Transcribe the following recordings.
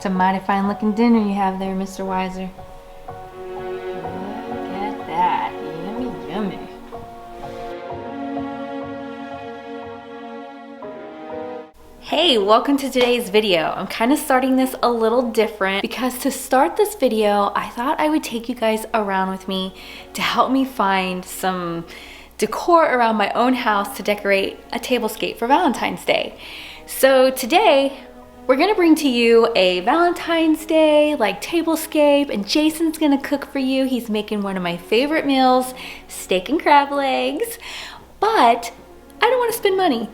It's a mighty fine looking dinner you have there, Mr. Weiser. Look at that. Yummy, yummy. Hey, welcome to today's video. I'm kind of starting this a little different because to start this video, I thought I would take you guys around with me to help me find some decor around my own house to decorate a tablescape for Valentine's Day. So today, we're gonna bring to you a Valentine's Day like tablescape, and Jason's gonna cook for you. He's making one of my favorite meals, steak and crab legs, but I don't wanna spend money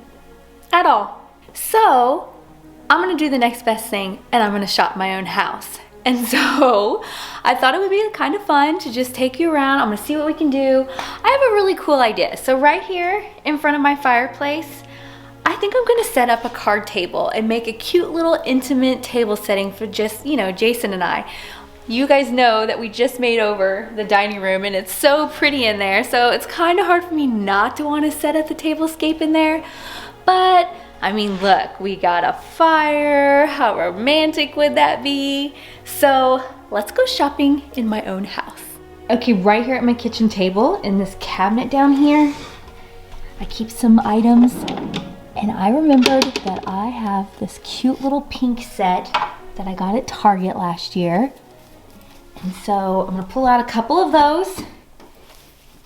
at all. So I'm gonna do the next best thing and I'm gonna shop my own house. And so I thought it would be kind of fun to just take you around. I'm gonna see what we can do. I have a really cool idea. So right here in front of my fireplace, I think I'm gonna set up a card table and make a cute little intimate table setting for just, you know, Jason and I. You guys know that we just made over the dining room and it's so pretty in there. So it's kind of hard for me not to want to set up the tablescape in there. But I mean, look, we got a fire. How romantic would that be? So let's go shopping in my own house. Okay, right here at my kitchen table in this cabinet down here, I keep some items, and I remembered that I have this cute little pink set that I got at Target last year. And so I'm gonna pull out a couple of those.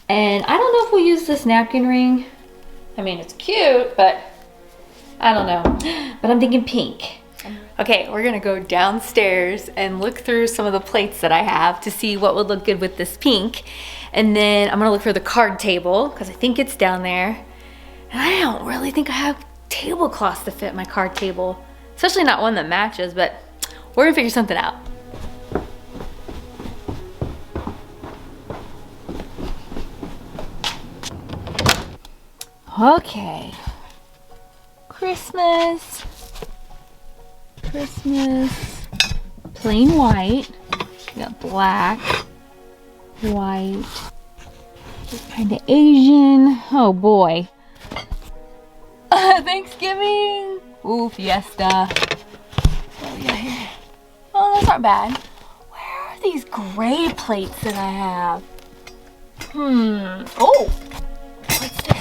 And I don't know if we'll use this napkin ring. I mean, it's cute, but I don't know, but I'm thinking pink. Okay, we're gonna go downstairs and look through some of the plates that I have to see what would look good with this pink. And then I'm gonna look for the card table because I think it's down there. And I don't really think I have tablecloths to fit my card table, especially not one that matches, but we're gonna figure something out. Okay. Christmas, plain white, we got black, white, just kind of Asian, oh boy, Thanksgiving, ooh, fiesta, what we got here? Oh, those aren't bad. Where are these gray plates that I have? Oh, what's this?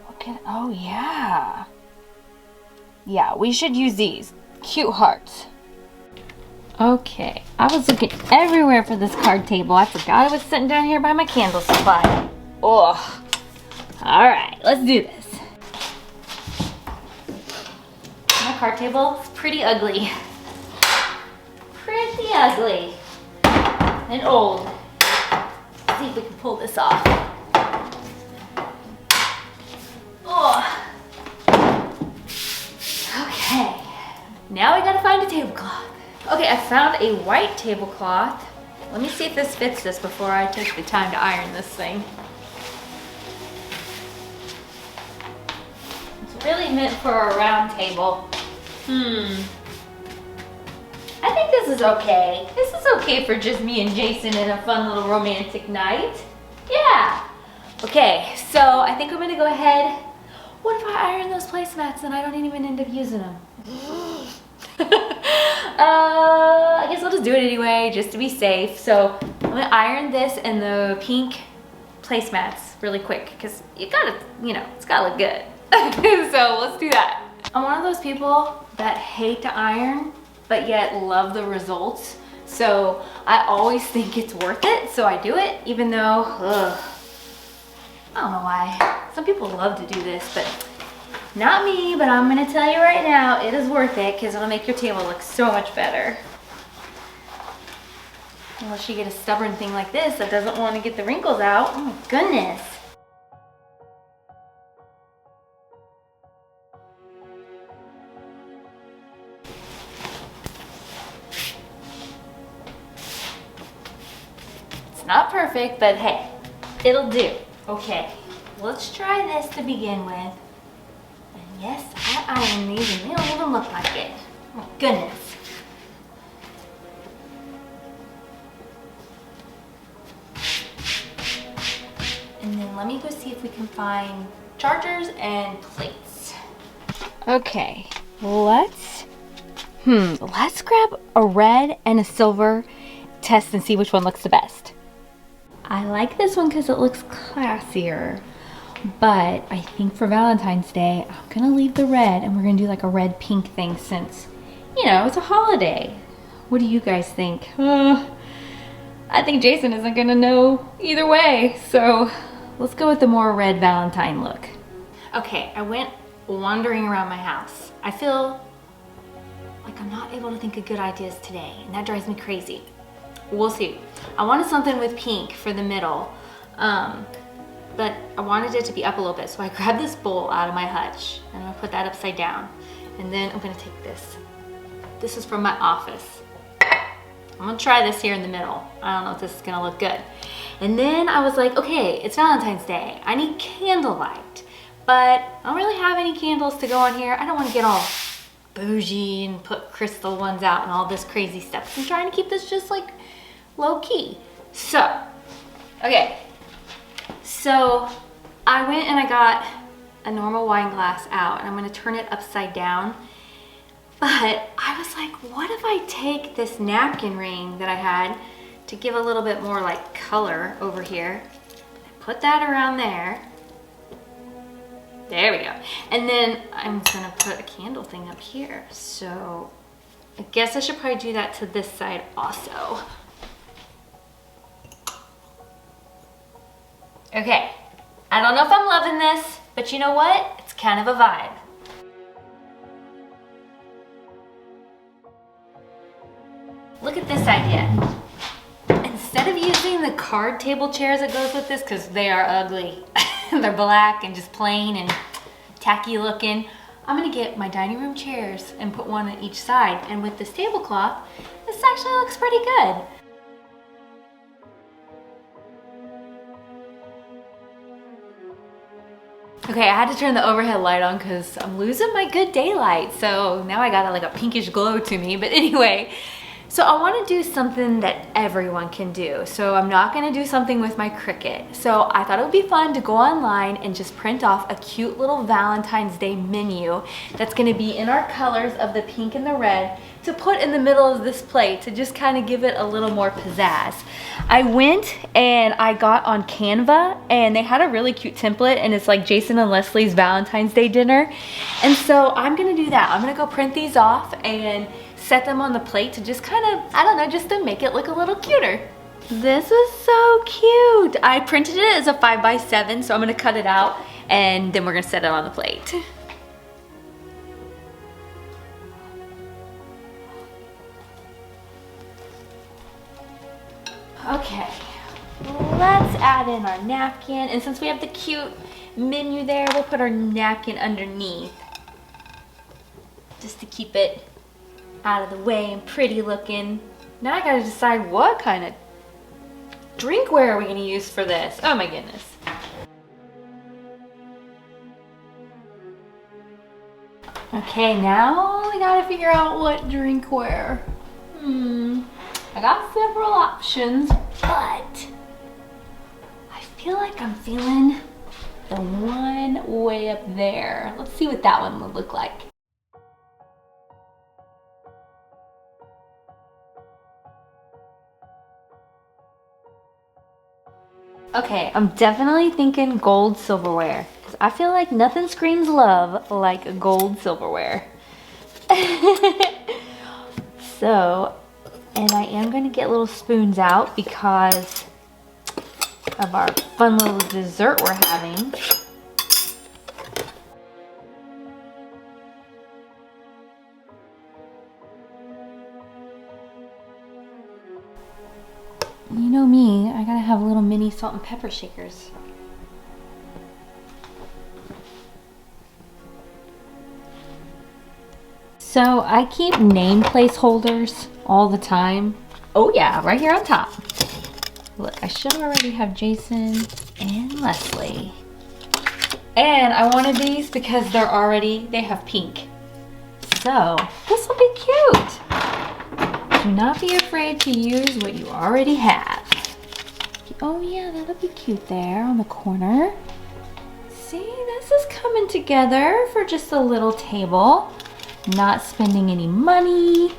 Look at, oh yeah. Yeah, we should use these. Cute hearts. Okay, I was looking everywhere for this card table. I forgot it was sitting down here by my candle supply. Oh, all right, let's do this. My card table is pretty ugly. Pretty ugly. And old. Let's see if we can pull this off. Oh. Okay, now we gotta find a tablecloth. Okay, I found a white tablecloth. Let me see if this fits this before I take the time to iron this thing. It's really meant for a round table. I think this is okay. This is okay for just me and Jason in a fun little romantic night. Yeah. Okay, so I think I'm gonna go ahead. What if I iron those placemats and I don't even end up using them? I guess I'll just do it anyway, just to be safe. So I'm gonna iron this and the pink placemats really quick because you gotta, you know, it's gotta look good. So let's do that. I'm one of those people that hate to iron, but yet love the results. So I always think it's worth it, so I do it, even though, I don't know why. Some people love to do this, but not me, but I'm gonna tell you right now, it is worth it because it'll make your table look so much better. Unless you get a stubborn thing like this that doesn't want to get the wrinkles out. Oh my goodness. It's not perfect, but hey, it'll do. Okay, let's try this to begin with. And yes, I iron these and they don't even look like it. Oh my goodness. And then let me go see if we can find chargers and plates. Okay, let's grab a red and a silver, test and see which one looks the best. I like this one because it looks classier, but I think for Valentine's Day, I'm gonna leave the red and we're gonna do like a red pink thing since, you know, it's a holiday. What do you guys think? I think Jason isn't gonna know either way, so let's go with the more red Valentine look. Okay, I went wandering around my house. I feel like I'm not able to think of good ideas today, and that drives me crazy. We'll see. I wanted something with pink for the middle, but I wanted it to be up a little bit, so I grabbed this bowl out of my hutch, and I'm gonna put that upside down, and then I'm gonna take this. This is from my office. I'm gonna try this here in the middle. I don't know if this is gonna look good. And then I was like, okay, it's Valentine's Day. I need candlelight, but I don't really have any candles to go on here. I don't wanna get all bougie and put crystal ones out and all this crazy stuff. I'm trying to keep this just like low key. So, okay. So I went and I got a normal wine glass out and I'm gonna turn it upside down. But I was like, what if I take this napkin ring that I had to give a little bit more like color over here, put that around there. There we go. And then I'm gonna put a candle thing up here. So I guess I should probably do that to this side also. Okay, I don't know if I'm loving this, but you know what? It's kind of a vibe. Look at this idea. Instead of using the card table chairs that goes with this, because they are ugly, they're black and just plain and tacky looking, I'm gonna get my dining room chairs and put one on each side. And with this tablecloth, this actually looks pretty good. Okay, I had to turn the overhead light on because I'm losing my good daylight. So now I got like a pinkish glow to me. But anyway, so I want to do something that everyone can do. So I'm not going to do something with my Cricut. So I thought it would be fun to go online and just print off a cute little Valentine's Day menu that's going to be in our colors of the pink and the red to put in the middle of this plate to just kind of give it a little more pizzazz. I went and I got on Canva and they had a really cute template and it's like Jason and Leslie's Valentine's Day dinner. And so I'm going to do that. I'm going to go print these off and set them on the plate to just kind of, I don't know, just to make it look a little cuter. This is so cute. I printed it as a 5x7, so I'm gonna cut it out and then we're gonna set it on the plate. Okay, let's add in our napkin. And since we have the cute menu there, we'll put our napkin underneath just to keep it out of the way and pretty looking. Now I gotta decide what kind of drinkware are we gonna use for this. Oh my goodness. Okay, now we gotta figure out what drinkware. I got several options, but I feel like I'm feeling the one way up there. Let's see what that one would look like. Okay, I'm definitely thinking gold silverware because I feel like nothing screams love like gold silverware. So, and I am going to get little spoons out because of our fun little dessert we're having. You know me, I gotta have little mini salt and pepper shakers. So I keep name placeholders all the time. Oh yeah, right here on top. Look, I should already have Jason and Leslie. And I wanted these because they have pink. So this will be cute. Do not be afraid to use what you already have. Oh yeah, that'll be cute there on the corner. See, that's this is coming together for just a little table. Not spending any money.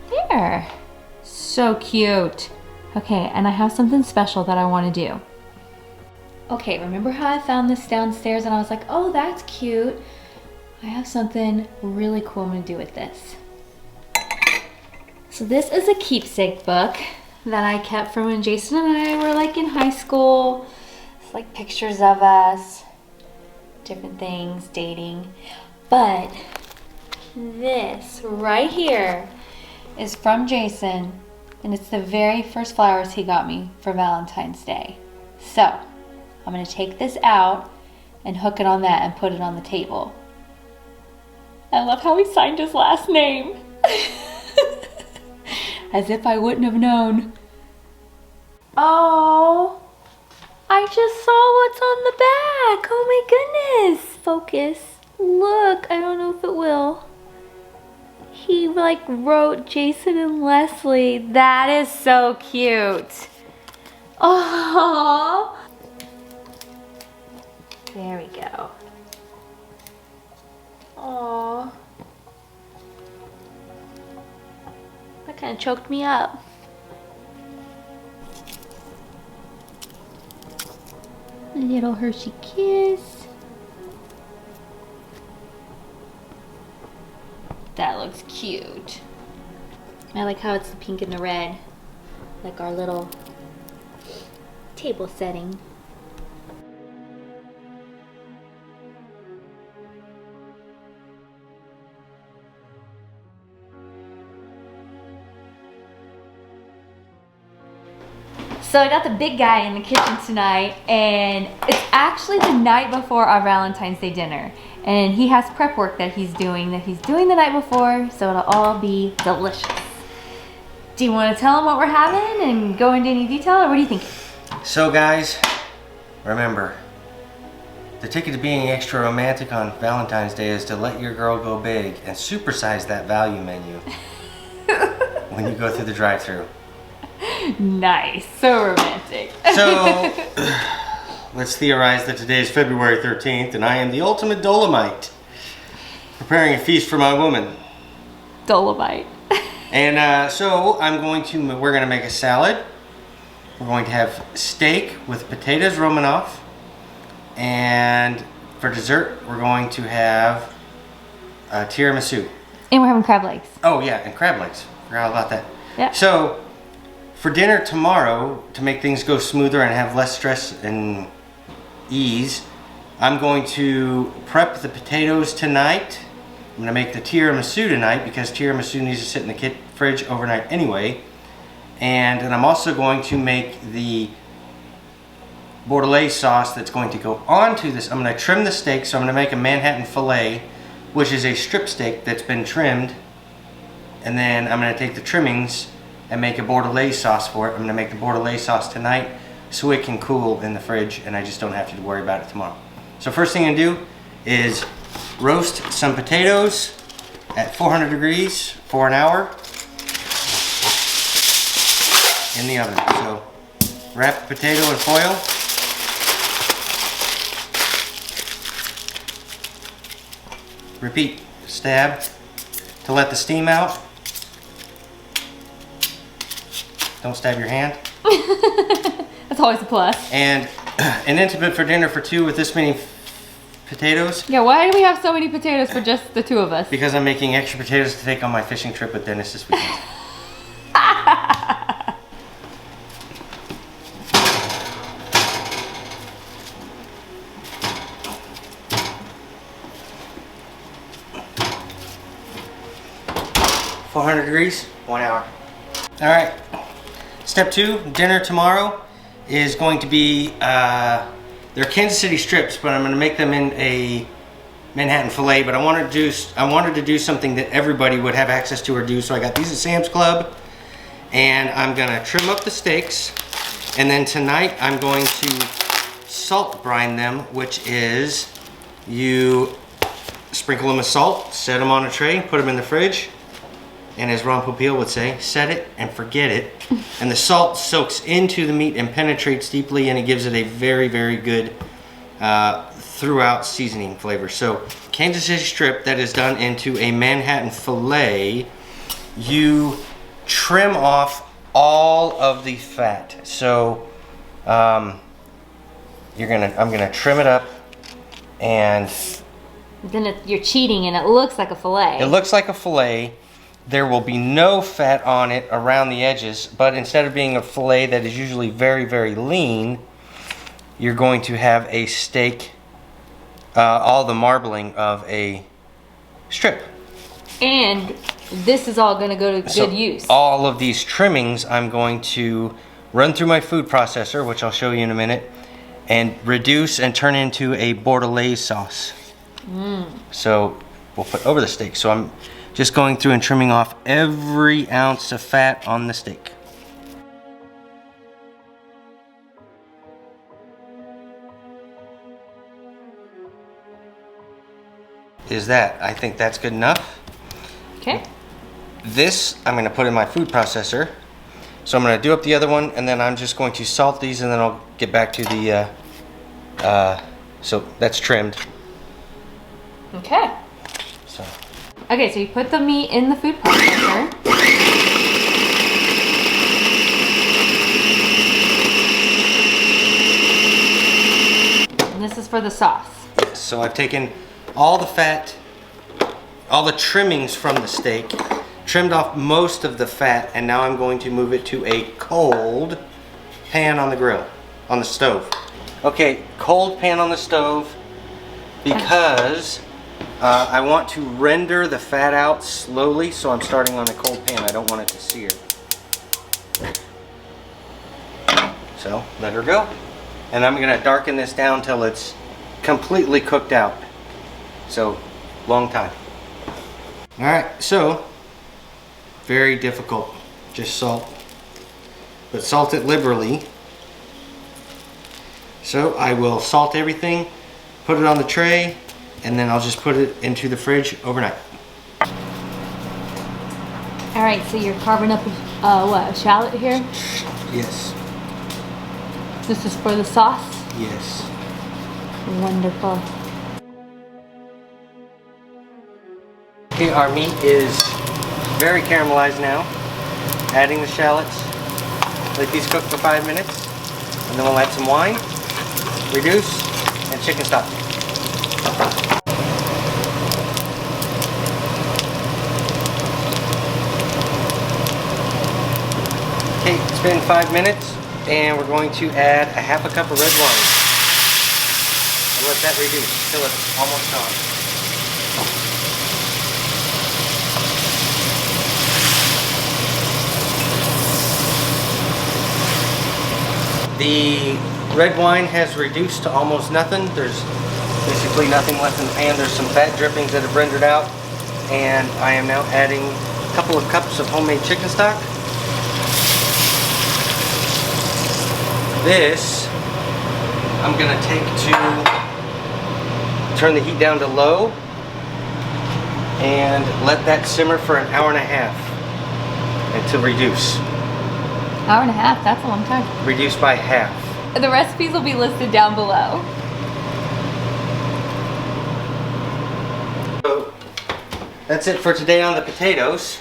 There. So cute. Okay, and I have something special that I want to do. Okay, remember how I found this downstairs and I was like, oh, that's cute. I have something really cool I'm gonna do with this. So this is a keepsake book that I kept from when Jason and I were like in high school. It's like pictures of us, different things, dating. But this right here is from Jason, and it's the very first flowers he got me for Valentine's Day. So I'm gonna take this out and hook it on that and put it on the table. I love how he signed his last name. As if I wouldn't have known. Oh, I just saw what's on the back. Oh my goodness. Focus. Look, I don't know if it will. He like wrote Jason and Leslie. That is so cute. Oh. There we go. Oh. That kind of choked me up. A little Hershey kiss. That looks cute. I like how it's the pink and the red, like our little table setting. So I got the big guy in the kitchen tonight, and it's actually the night before our Valentine's Day dinner. And he has prep work that he's doing the night before, so it'll all be delicious. Do you want to tell him what we're having and go into any detail, or what do you think? So guys, remember, the ticket to being extra romantic on Valentine's Day is to let your girl go big and supersize that value menu when you go through the drive-thru. Nice, so romantic. So, let's theorize that today is February 13th and I am the ultimate Dolomite, preparing a feast for my woman. Dolomite. And so we're going to make a salad. We're going to have steak with potatoes Romanoff. And for dessert, we're going to have tiramisu. And we're having crab legs. Oh yeah, and crab legs. Forgot about that. Yeah. So, for dinner tomorrow, to make things go smoother and have less stress and ease, I'm going to prep the potatoes tonight. I'm going to make the tiramisu tonight because tiramisu needs to sit in the fridge overnight anyway. And then I'm also going to make the Bordelaise sauce that's going to go onto this. I'm going to trim the steak, so I'm going to make a Manhattan Filet, which is a strip steak that's been trimmed. And then I'm going to take the trimmings and make a Bordelaise sauce for it. I'm going to make the Bordelaise sauce tonight so it can cool in the fridge and I just don't have to worry about it tomorrow. So first thing I'm going to do is roast some potatoes at 400 degrees for an hour in the oven. So wrap the potato in foil. Repeat, stab to let the steam out. Don't stab your hand. That's always a plus. And an intimate for dinner for two with this many potatoes. Yeah, why do we have so many potatoes for just the two of us? Because I'm making extra potatoes to take on my fishing trip with Dennis this weekend. .400 degrees, 1 hour. All right. Step 2, dinner tomorrow is going to be, they're Kansas City strips, but I'm going to make them in a Manhattan Filet, but I wanted to do something that everybody would have access to or do, so I got these at Sam's Club, and I'm going to trim up the steaks, and then tonight I'm going to salt brine them, which is you sprinkle them with salt, set them on a tray, put them in the fridge, And as Ron Popeil would say, set it and forget it. And the salt soaks into the meat and penetrates deeply, and it gives it a very, very good throughout seasoning flavor. So Kansas City strip that is done into a Manhattan filet, you trim off all of the fat. So I'm gonna trim it up, and then you're cheating and it looks like a filet. It looks like a filet. There will be no fat on it around the edges, but instead of being a filet that is usually very, very lean, you're going to have a steak, all the marbling of a strip. And this is all going to go to good use. All of these trimmings I'm going to run through my food processor, which I'll show you in a minute, and reduce and turn into a Bordelaise sauce. So we'll put over the steak. So I'm just going through and trimming off every ounce of fat on the steak. I think that's good enough. Okay. This I'm going to put in my food processor. So I'm going to do up the other one, and then I'm just going to salt these, and then I'll get back to the, so that's trimmed. Okay. So. Okay, so you put the meat in the food processor. And this is for the sauce. Yes, so I've taken all the fat, all the trimmings from the steak, trimmed off most of the fat, and now I'm going to move it to a cold pan on the grill, on the stove. Okay, cold pan on the stove, because I want to render the fat out slowly, so I'm starting on a cold pan. I don't want it to sear. So let her go. And I'm gonna darken this down till it's completely cooked out. So, long time. All right, so, very difficult. Just salt, but salt it liberally. So I will salt everything, put it on the tray, and then I'll just put it into the fridge overnight. All right, so you're carving up a shallot here? Yes. This is for the sauce? Yes. Wonderful. Okay, our meat is very caramelized now. Adding the shallots. Let these cook for 5 minutes. And then we'll add some wine, reduce, and chicken stock. Okay, it's been 5 minutes, and we're going to add a half a cup of red wine. And let that reduce till it's almost gone. The red wine has reduced to almost nothing. There's basically nothing left in the pan. There's some fat drippings that have rendered out. And I am now adding a couple of cups of homemade chicken stock. This, I'm gonna take to turn the heat down to low and let that simmer for an hour and a half until reduce. Hour and a half, that's a long time. Reduce by half. The recipes will be listed down below. So that's it for today on the potatoes.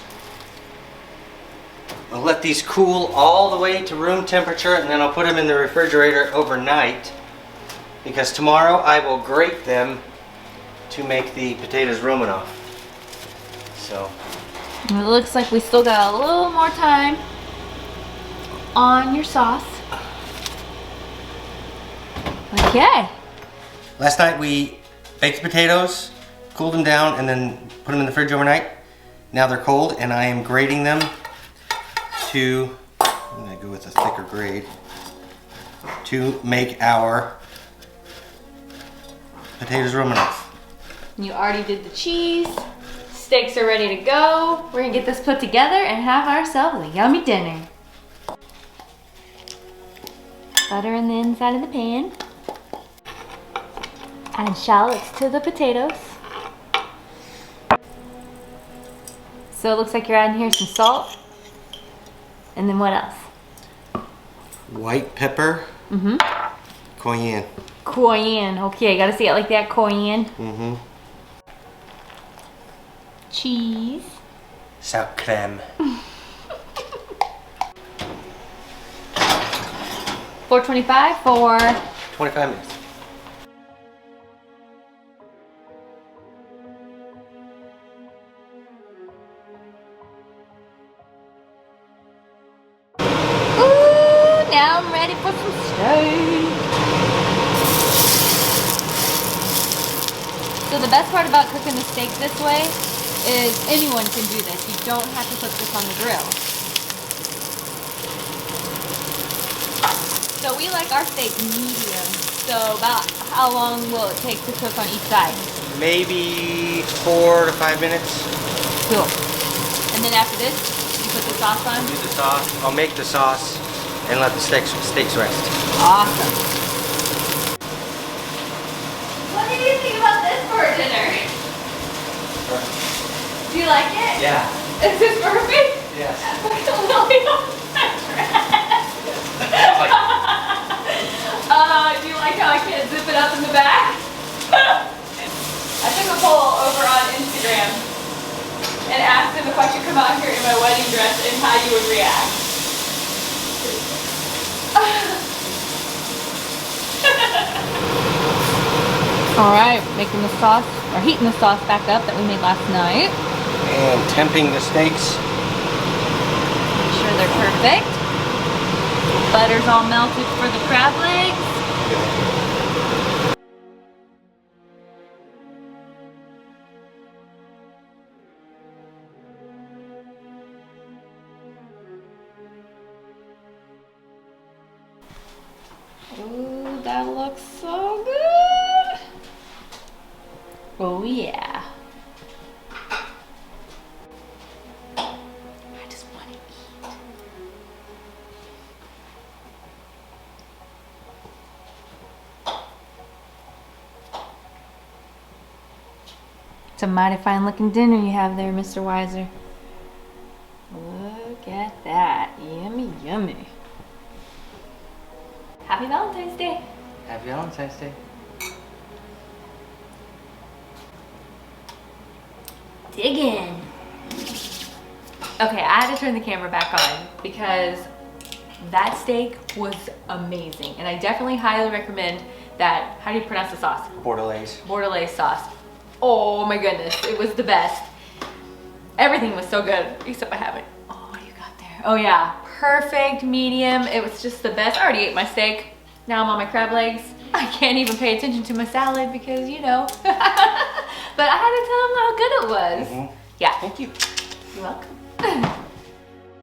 I'll let these cool all the way to room temperature, and then I'll put them in the refrigerator overnight, because tomorrow I will grate them to make the potatoes Romanoff. So It looks like we still got a little more time on your sauce. Okay. last night we baked the potatoes, cooled them down, and then put them in the fridge overnight. Now they're cold, and I am grating them to, I'm gonna go with a thicker grade, to make our potatoes Romanoff. You already did the cheese. Steaks are ready to go. We're gonna get this put together and have ourselves a yummy dinner. Butter in the inside of the pan. Add shallots to the potatoes. So it looks like you're adding here some salt. And then what else? White pepper. Mm-hmm. Cayenne. Cayenne. Okay, gotta see it like that. Cayenne. Mm-hmm. Cheese. Sour creme. 425 for 25 minutes. Ooh, now I'm ready for some steak. So the best part about cooking the steak this way is anyone can do this. You don't have to cook this on the grill. So we like our steak medium. So about how long will it take to cook on each side? Maybe 4 to 5 minutes. Cool. And then after this, you put the sauce on? Do the sauce. I'll make the sauce and let the steaks rest. Awesome. What do you think about this for dinner? Do you like it? Yeah. Is this perfect? Yes. Do you like how I can't zip it up in the back? I took a poll over on Instagram and asked them if I could come out here in my wedding dress and how you would react. Alright, making the sauce, or heating the sauce back up that we made last night. And temping the steaks. Make sure they're perfect. Butter's all melted for the crab legs. Ooh, that looks so good. Oh yeah. I just want to eat. It's a mighty fine looking dinner you have there, Mr. Weiser. Look at that. Yummy, yummy. Happy Valentine's Day. Happy Valentine's Day. Dig in. Okay, I had to turn the camera back on because that steak was amazing. And I definitely highly recommend that. How do you pronounce the sauce? Bordelaise. Bordelaise sauce. Oh my goodness, it was the best. Everything was so good, except I haven't. Oh, what do you got there? Oh yeah, perfect medium. It was just the best. I already ate my steak. Now I'm on my crab legs. I can't even pay attention to my salad because, you know. But I had to tell them how good it was. Mm-hmm. Yeah. Thank you. You're welcome.